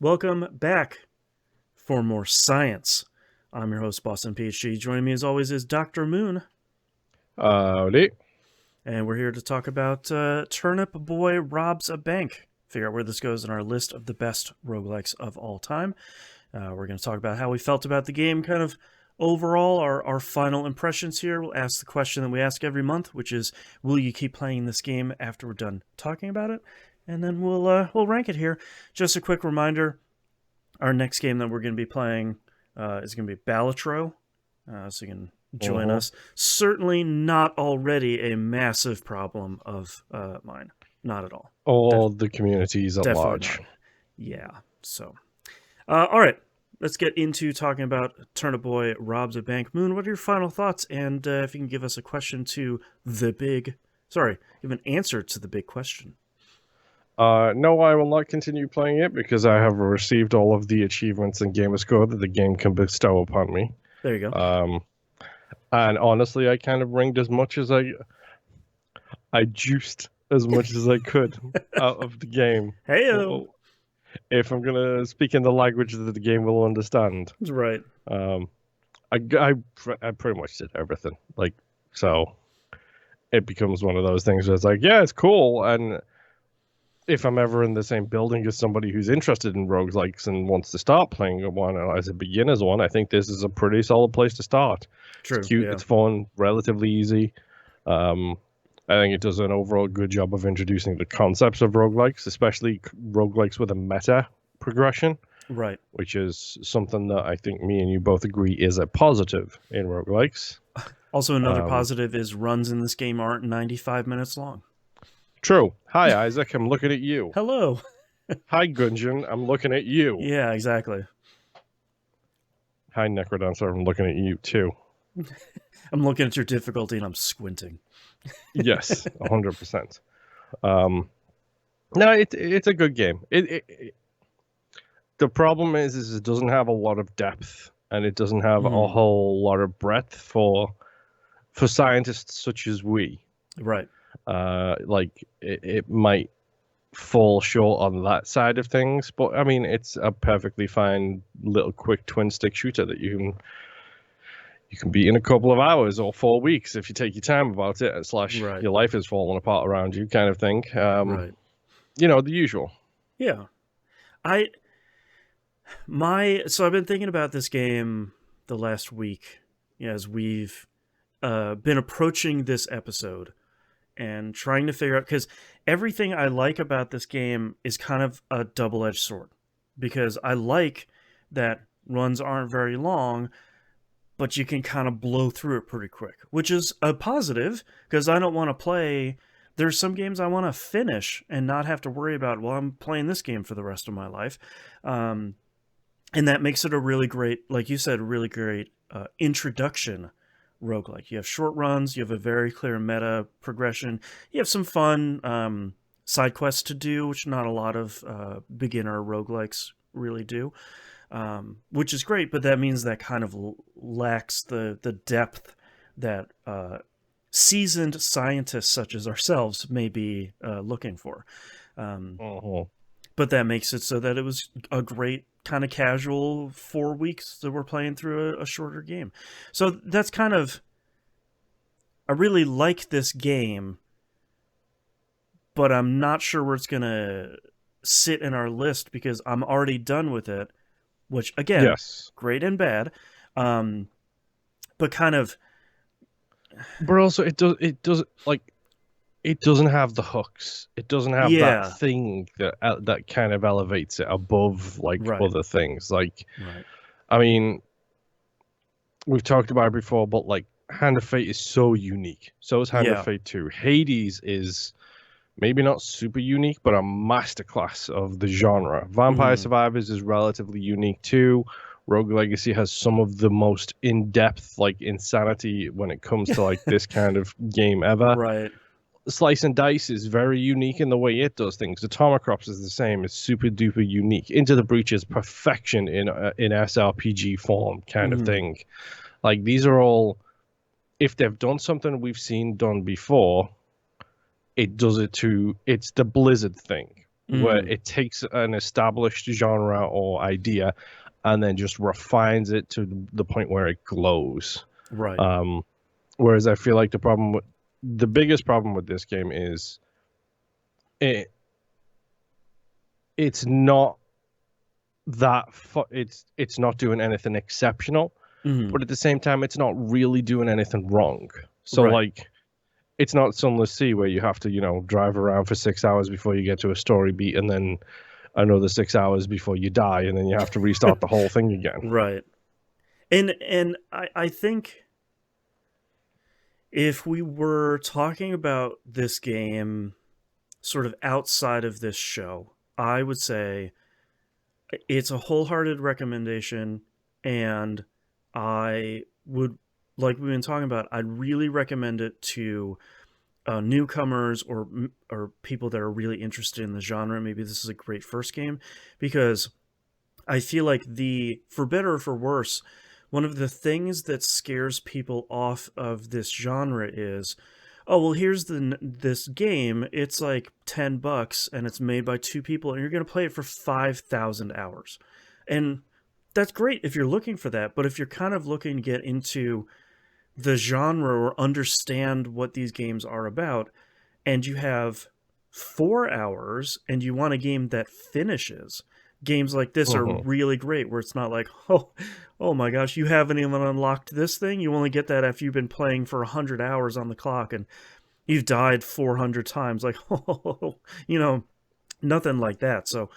Welcome back for more science. I'm your host, Boston PhD. Joining me as always is Dr. Moon, Howdy. and we're here to talk about Turnip Boy Robs a Bank. Figure out where this goes in our list of the best roguelikes of all time. We're going to talk about how we felt about the game, kind of overall, our final impressions here. We'll ask the question that we ask every month, which is, will you keep playing this game after we're done talking about it? And then we'll rank it here. Just a quick reminder, our next game that we're going to be playing is going to be Balatro, so you can join Uh-huh. us. Certainly not already a massive problem of mine. Not at all. All the communities at Definitely large. not. Yeah. So, all right. Let's get into talking about Turnip Boy Robs a Bank. Moon, what are your final thoughts? And if you can give us a question to the big, sorry, give an answer to the big question. No, I will not continue playing it because I have received all of the achievements and gamer score that the game can bestow upon me. There you go. Um, and honestly, I kind of wringed as much as I juiced as much as I could out of the game. Heyo. Well, if I'm gonna speak in the language that the game will understand. That's right. Um, I pretty much did everything. So it becomes one of those things where it's like, yeah, it's cool, and if I'm ever in the same building as somebody who's interested in roguelikes and wants to start playing one as a beginner's one, I think this is a pretty solid place to start. It's True. cute, Yeah. it's fun, relatively easy. Um, I think it does an overall good job of introducing the concepts of roguelikes, especially roguelikes with a meta progression, Right. which is something that I think me and you both agree is a positive in roguelikes. Also, another Um, positive is runs in this game aren't 95 minutes long. True. Hi, Isaac. I'm looking at you. Hello. Hi, Gungeon. I'm looking at you. Yeah, exactly. Hi, Necrodancer. I'm looking at you too. I'm looking at your difficulty and I'm squinting. Yes, 100%. Um, no, it's a good game. The problem is it doesn't have a lot of depth and it doesn't have a Mm, whole lot of breadth for scientists such as we. right. It might fall short on that side of things, but I mean, it's a perfectly fine little quick twin stick shooter that you can beat in a couple of hours or 4 weeks if you take your time about it. Slash, Right. your life is falling apart around you, kind of thing. Right. The usual. Yeah. I so I've been thinking about this game the last week as we've been approaching this episode and trying to figure out, because everything I like about this game is kind of a double-edged sword, because I like that runs aren't very long, but you can kind of blow through it pretty quick, which is a positive because I don't want to play. There's some games I want to finish and not have to worry about, well, I'm playing this game for the rest of my life. Um, and that makes it a really great, like you said, really great introduction roguelike. You have short runs, you have a very clear meta progression, you have some fun side quests to do, which not a lot of beginner roguelikes really do, which is great, but that means that kind of lacks the depth that seasoned scientists such as ourselves may be looking for. Um, Uh-huh. but that makes it so that it was a great kind of casual 4 weeks that we're playing through a shorter game. So that's kind of, I really like this game, but I'm not sure where it's gonna sit in our list because I'm already done with it. Which again, Yes, great and bad, um, but kind of but also it doesn't have the hooks. It doesn't have that yeah, thing that kind of elevates it above like right, other things. Like, right, I mean, we've talked about it before, but like Hand of Fate is so unique. So is Hand of yeah, Fate 2. Hades is maybe not super unique, but a masterclass of the genre. Vampire mm, Survivors is relatively unique too. Rogue Legacy has some of the most in-depth, like insanity when it comes to like this kind of game ever. right, Slice and Dice is very unique in the way it does things. Atomicrops is the same. It's super duper unique. Into the Breach is perfection in SRPG form, kind of mm, thing. Like these are all, if they've done something we've seen done before, it does it to, it's the Blizzard thing. where Mm, it takes an established genre or idea and then just refines it to the point where it glows. right. Um, Whereas I feel like the biggest problem with this game is it it's not it's not doing anything exceptional, Mm, but at the same time it's not really doing anything wrong. So right. like it's not Sunless Sea where you have to, drive around for 6 hours before you get to a story beat and then another 6 hours before you die and then you have to restart the whole thing again. Right. And I think if we were talking about this game sort of outside of this show, I would say it's a wholehearted recommendation, and I would, like we've been talking about, I'd really recommend it to newcomers or people that are really interested in the genre. Maybe this is a great first game, because I feel like for better or for worse, one of the things that scares people off of this genre is, oh well, here's this game. It's like $10 and it's made by two people, and you're gonna play it for 5,000 hours, and that's great if you're looking for that. But if you're kind of looking to get into the genre or understand what these games are about, and you have 4 hours and you want a game that finishes, games like this are Hmm. really great, where it's not like, oh my gosh, you haven't even unlocked this thing. You only get that after you've been playing for 100 hours on the clock and you've died 400 times. Like, you know, nothing like that. So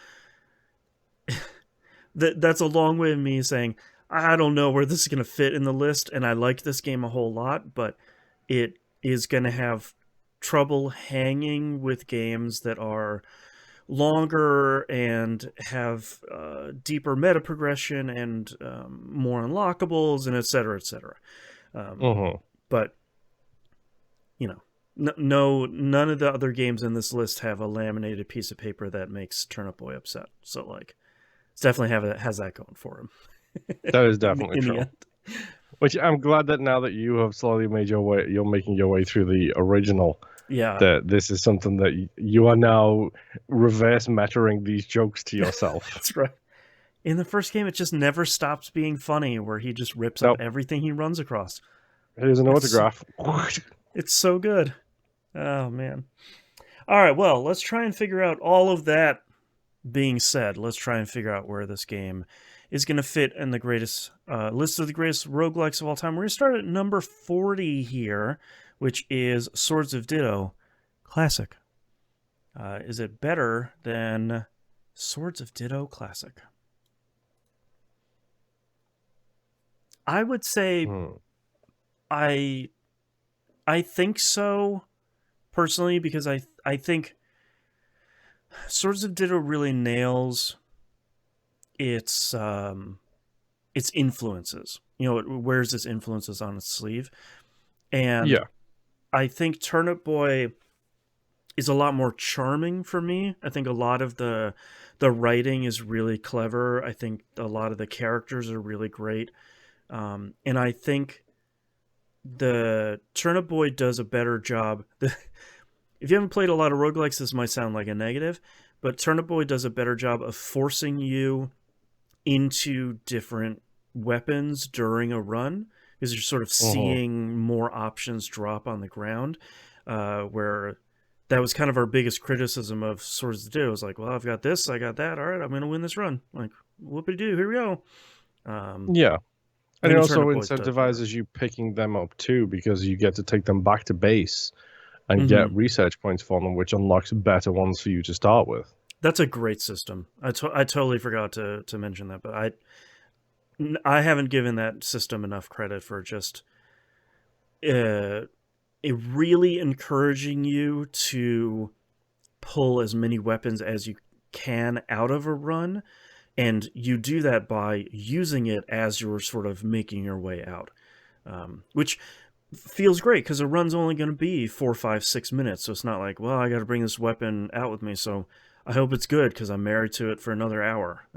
that's a long way of me saying I don't know where this is going to fit in the list, and I like this game a whole lot, but it is going to have trouble hanging with games that are longer and have deeper meta progression and more unlockables and et cetera, et cetera. Um, Hmm. but you know, no, none of the other games in this list have a laminated piece of paper that makes Turnip Boy upset. So like, it's definitely has that going for him. That is in, definitely in the true. end. Which I'm glad that now that you have slowly made your way, you're making your way through the original, Yeah, that this is something that you are now reverse metaing these jokes to yourself. that's right. In the first game, it just never stops being funny, where he just rips up Nope. everything he runs across. Here's an It's autograph. it's so good. Oh man. All right, well, let's try and figure out all of that being said. Let's try and figure out where this game is going to fit in the greatest list of the greatest roguelikes of all time. We're going to start at number 40 here, which is Swords of Ditto Classic. Is it better than Swords of Ditto Classic? I would say Hmm. I I think so personally, because I think Swords of Ditto really nails its its influences. You know, it wears its influences on its sleeve, and Yeah. I think Turnip Boy is a lot more charming for me. I think a lot of the writing is really clever. I think a lot of the characters are really great, and I think the Turnip Boy does a better job. If you haven't played a lot of roguelikes, this might sound like a negative, but Turnip Boy does a better job of forcing you into different weapons during a run, because you're sort of Hmm. seeing more options drop on the ground. Where that was kind of our biggest criticism of Swords of Ditto. It was like, well, I've got this, I got that. All right, I'm going to win this run. Like, whoopie doo, here we go. Yeah. I And it think also Turnip Boy does better. incentivizes you picking them up too, because you get to take them back to base and Mm-hmm. get research points for them, which unlocks better ones for you to start with. That's a great system. I totally forgot to mention that, but I haven't given that system enough credit for just uh, it really encouraging you to pull as many weapons as you can out of a run, and you do that by using it as you're sort of making your way out, which feels great because a run's only going to be 4, 5, 6 minutes, so it's not like, well, I got to bring this weapon out with me, so I hope it's good because I'm married to it for another hour.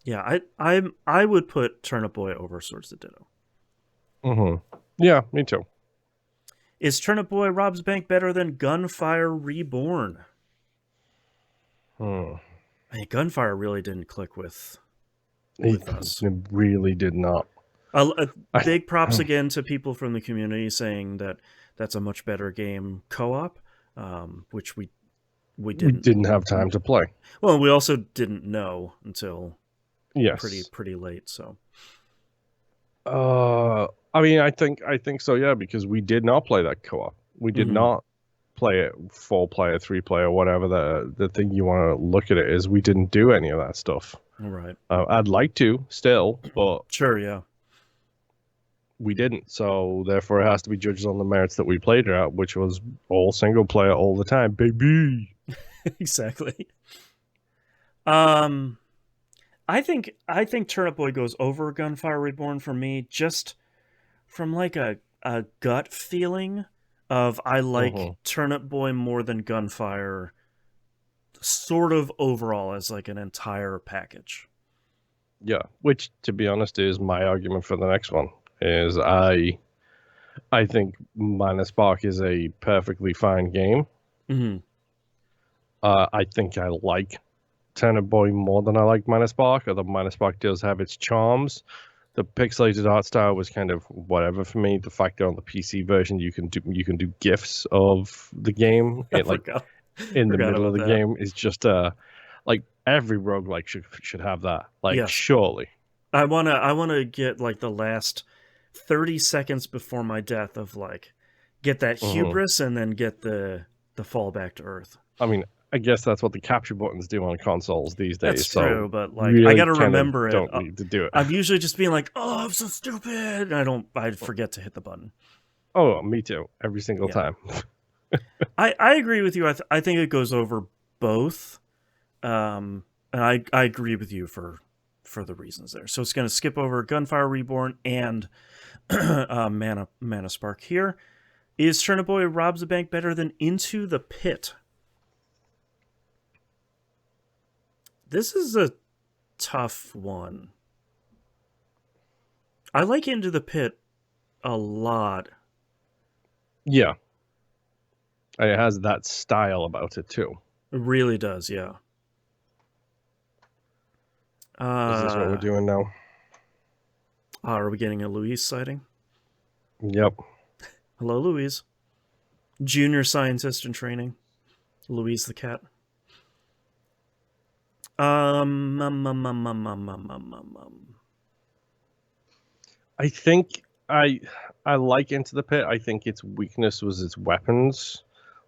Yeah, I would put Turnip Boy over Swords of Ditto. Hmm. Yeah, me too. Is Turnip Boy Robs Bank better than Gunfire Reborn? Hey, Gunfire really didn't click with us. It really did not. Big props again to people from the community saying that that's a much better game co-op, which we didn't have time to play. Well, we also didn't know until yes, pretty late. So, I mean, I think so. Yeah, because we did not play that co-op. We did not play it 4-player, 3-player, whatever the thing you want to look at it is. We didn't do any of that stuff. All right. I'd like to still, but sure, yeah. We didn't, so therefore it has to be judged on the merits that we played it at, which was all single player all the time, baby. Exactly. I think Turnip Boy goes over Gunfire Reborn for me, just from like a gut feeling of I like Turnip Boy more than Gunfire, sort of overall as like an entire package. Yeah, which to be honest is my argument for the next one. Is I think Minor Spark is a perfectly fine game. I think I like Turnip Boy more than I like Minor Spark, although Minor Spark does have its charms. The pixelated art style was kind of whatever for me. The fact that on the PC version you can do GIFs of the game in the middle of the game is just like every roguelike should have that. Like yes. Surely. I wanna get like the last 30 seconds before my death of like get that hubris and then get the fall back to earth. I mean, I guess that's what the capture buttons do on consoles these days. That's true, but like really I gotta remember it. Don't need to do it. I'm usually just being like, "Oh, I'm so stupid," and I forget to hit the button. Oh, me too. Every single time. I agree with you. I think it goes over both, and I agree with you for the reasons there. So it's going to skip over Gunfire Reborn and Mana Spark here. Is Turnip Boy Robs the Bank better than Into the Pit? This is a tough one. I like Into the Pit a lot. Yeah. And it has that style about it too. It really does, yeah. Is this what we're doing now? Are we getting a Louise sighting? Yep. Hello, Louise. Junior scientist in training. Louise the cat. I think I like Into the Pit. I think its weakness was its weapons.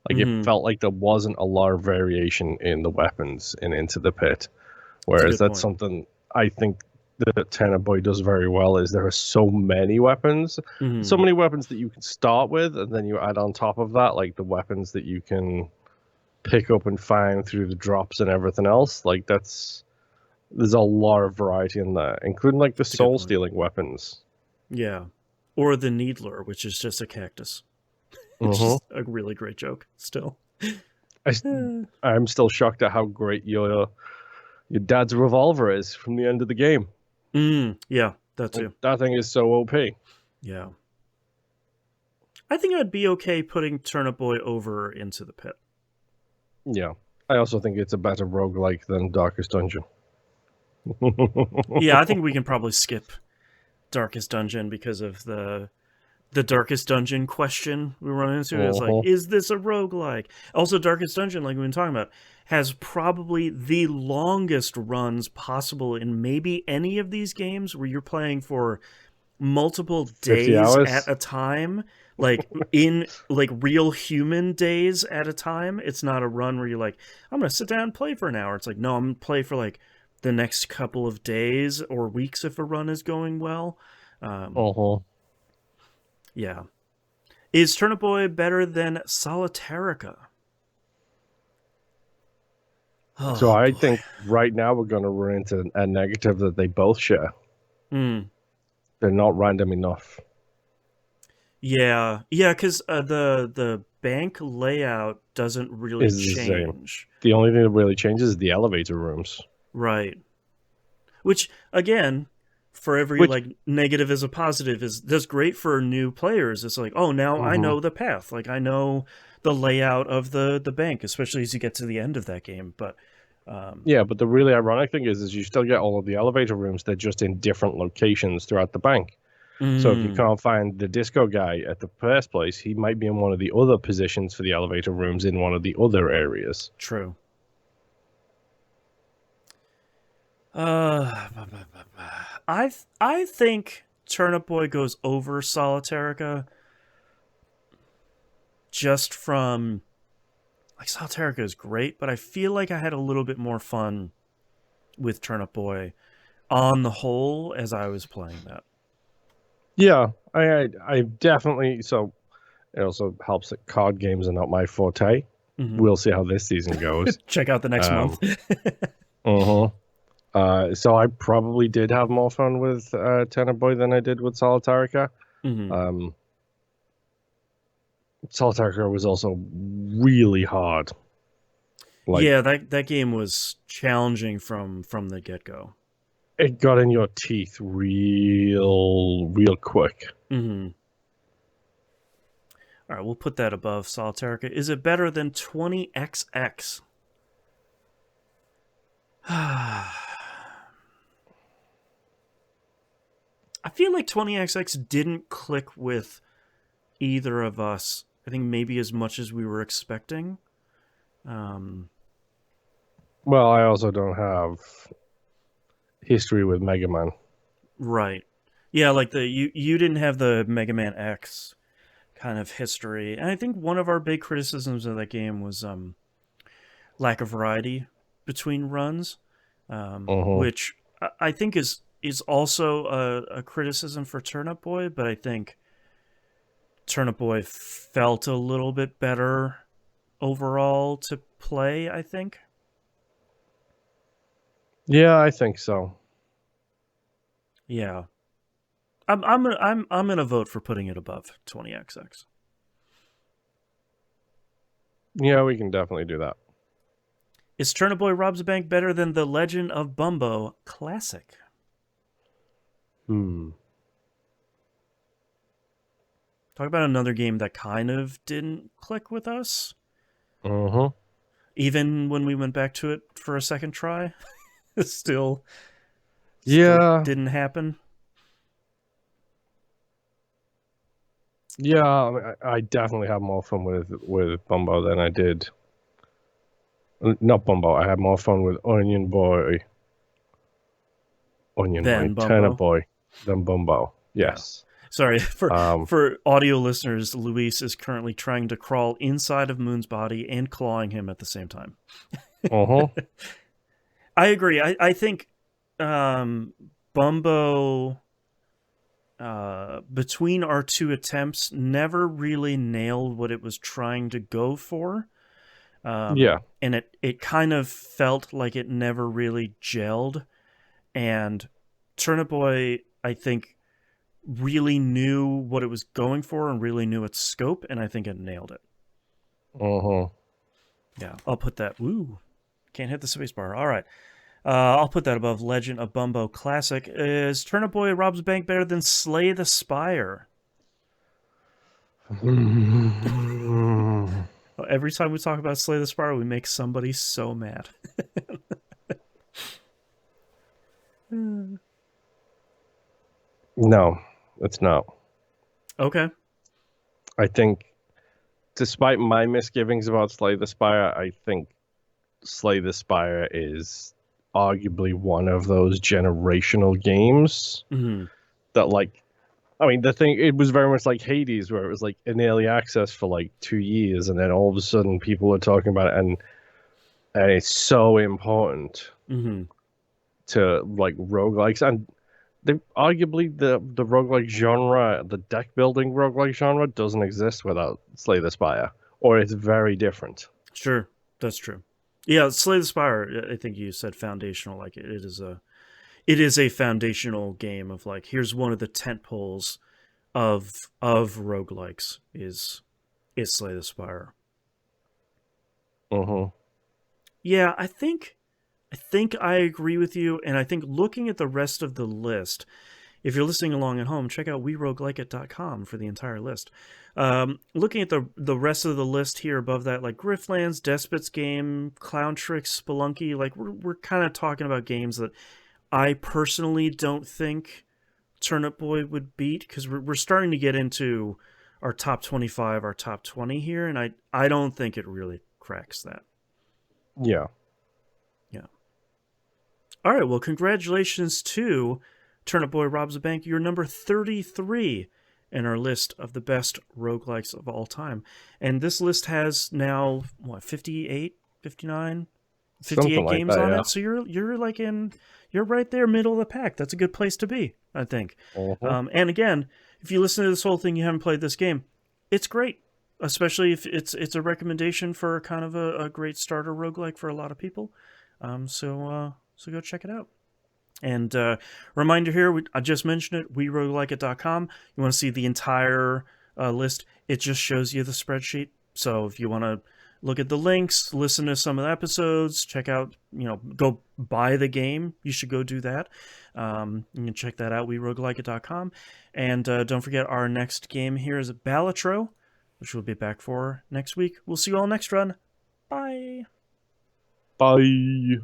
Like it felt like there wasn't a lot of variation in the weapons in Into the Pit. Whereas that's something I think that Turnip Boy does very well is there are so many weapons. So many weapons that you can start with, and then you add on top of that, like the weapons that you can pick up and find through the drops and everything else. Like there's a lot of variety in that, including like the soul stealing weapons. Yeah. Or the Needler, which is just a cactus. It's just a really great joke still. I'm still shocked at how great your dad's revolver is from the end of the game. Yeah, that too. That thing is so OP. Yeah. I think I'd be okay putting Turnip Boy over Into the Pit. Yeah. I also think it's a better roguelike than Darkest Dungeon. Yeah, I think we can probably skip Darkest Dungeon because of the Darkest Dungeon question we run into. Is like, is this a roguelike? Also, Darkest Dungeon, like we've been talking about, has probably the longest runs possible in maybe any of these games where you're playing for multiple days at a time. Like in like real human days at a time. It's not a run where you're like, I'm going to sit down and play for an hour. It's like, no, I'm going to play for like the next couple of days or weeks if a run is going well. Yeah. Is Turnip Boy better than Solitarica? Oh, so I think right now we're going to run into a negative that they both share. They're not random enough. Yeah, because the bank layout doesn't really change. The only thing that really changes is the elevator rooms. Right. Which, again, for every Which, like negative is a positive is that's great for new players. It's like, oh, now I mhm. know the path. Like I know the layout of the bank, especially as you get to the end of that game. But Yeah, but the really ironic thing is you still get all of the elevator rooms. They're just in different locations throughout the bank. So if you mm, can't find the disco guy at the first place, he might be in one of the other positions for the elevator rooms in one of the other areas. true. I think Turnip Boy goes over Solitarica just from like Solitarica is great, but I feel like I had a little bit more fun with Turnip Boy on the whole as I was playing that. Yeah, I definitely. So it also helps that card games are not my forte. Mm-hmm. We'll see how this season goes. Check out the next month. Um, uh-huh. So I probably did have more fun with Tenor Boy than I did with Solitarica. Mm-hmm. Um, Solitarica was also really hard. Like, Yeah, that game was challenging from the get go. it got in your teeth real quick. Mm-hmm. All right, we'll put that above Solitarica. Is it better than 20XX? I feel like 20XX didn't click with either of us. I think maybe as much as we were expecting. Um, Well, I also don't have history with Mega Man. right. Yeah, like you didn't have the Mega Man X kind of history. And I think one of our big criticisms of that game was lack of variety between runs, Uh-huh. which I think is also a criticism for Turnip Boy, but I think Turnip Boy felt a little bit better overall to play, I think. Yeah, I think so. Yeah. I'm gonna vote for putting it above 20XX. Yeah, we can definitely do that. Is Turnip Boy Robs a Bank better than The Legend of Bumbo Classic? Hmm. Talk about another game that kind of didn't click with us, Uh-huh. even when we went back to it for a second try. It still Yeah, didn't happen. yeah. I definitely had more fun with Bumbo than I did. Not Bumbo. I had more fun with Then Turnip Bumbo. Boy than Bumbo. Yeah. Yes. Sorry Um. for audio listeners. Luis is currently trying to crawl inside of Moon's body and clawing him at the same time. Uh-huh. I agree. I think Bumbo, between our two attempts, never really nailed what it was trying to go for. Yeah. And it kind of felt like it never really gelled. And Turnip Boy, I think, really knew what it was going for and really knew its scope, and I think it nailed it. Uh-huh. Yeah, I'll put that. Ooh, can't hit the spacebar. All right. I'll put that above Legend of Bumbo Classic. Is Turnip Boy Rob's Bank better than Slay the Spire? Every time we talk about Slay the Spire, we make somebody so mad. No, it's not. Okay. I think, despite my misgivings about Slay the Spire, I think Slay the Spire is arguably one of those generational games Mm-hmm. that, like, I mean, the thing, it was very much like Hades, where it was like in early access for like 2 years, and then all of a sudden people are talking about it, and it's so important Mm-hmm. to like roguelikes. And they arguably the roguelike genre, the deck building roguelike genre, doesn't exist without Slay the Spire, or it's very different. Sure, that's true. Yeah, Slay the Spire. I think you said foundational. Like it is a foundational game of like here's one of the tent poles of roguelikes is Slay the Spire. Uh-huh. Yeah, I I think I agree with you, and I think looking at the rest of the list, if you're listening along at home, check out weroguelikeit.com for the entire list. Looking at the rest of the list here above that, like Griftlands, Despot's Game, Clown Tricks, Spelunky, like we're kind of talking about games that I personally don't think Turnip Boy would beat, because we're starting to get into our top 25, our top 20 here, and I don't think it really cracks that. Yeah. Yeah. All right, well, congratulations to Turnip Boy Robs a Bank. You're number 33 in our list of the best roguelikes of all time. And this list has now, what, 58, 59, Something 58 like games that, on yeah. it. So you're right there, middle of the pack. That's a good place to be, I think. Uh-huh. And again, if you listen to this whole thing, you haven't played this game, it's great. Especially if it's a recommendation for kind of a great starter roguelike for a lot of people. So go check it out. And reminder here, I just mentioned it, weroguelikeit.com. You want to see the entire list, it just shows you the spreadsheet. So if you want to look at the links, listen to some of the episodes, check out, go buy the game, you should go do that. You can check that out, weroguelikeit.com. And don't forget, our next game here is Balatro, which we'll be back for next week. We'll see you all next run. Bye. Bye.